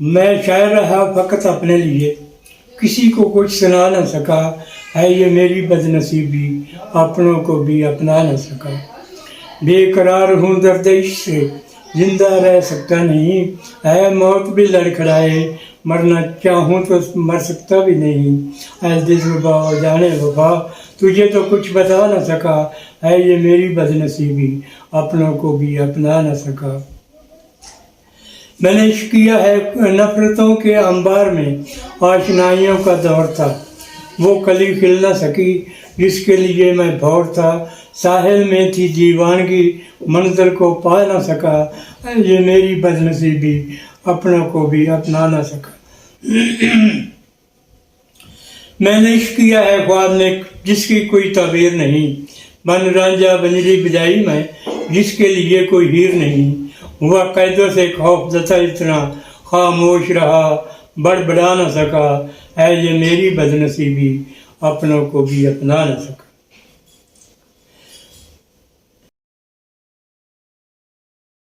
मैं शायर रहा फकत अपने लिए, किसी को कुछ सुना न सका। है ये मेरी बदनसीबी, अपनों को भी अपना न सका। बेकरार हूँ दर्द इश्क से, जिंदा रह सकता नहीं। है मौत भी लड़खड़ाए, मरना चाहूँ तो मर सकता भी नहीं। ऐ दिलरुबा जाने वफा, तुझे तो कुछ बता न सका। है ये मेरी बदनसीबी, अपनों को भी अपना न सका। मैंने इश्क किया है नफरतों के अंबार में, आशनाइयों का दौर था। वो कली खिल न सकी जिसके लिए मैं भौर था। साहिल में थी दीवानगी, मंजर को पा न सका। ये मेरी बदनसीबी, अपनों को भी अपना न सका। मैंने इश्क किया है ख्वाब में जिसकी कोई ताबीर नहीं। बन रांझा बंजरी बजाई मैं, जिसके लिए कोई हीर नहीं। हुआ कैदों से खौफ जता इतना, खामोश रहा बड़बड़ा न सका। है ये मेरी बदनसीबी, अपनों को भी अपना न सका।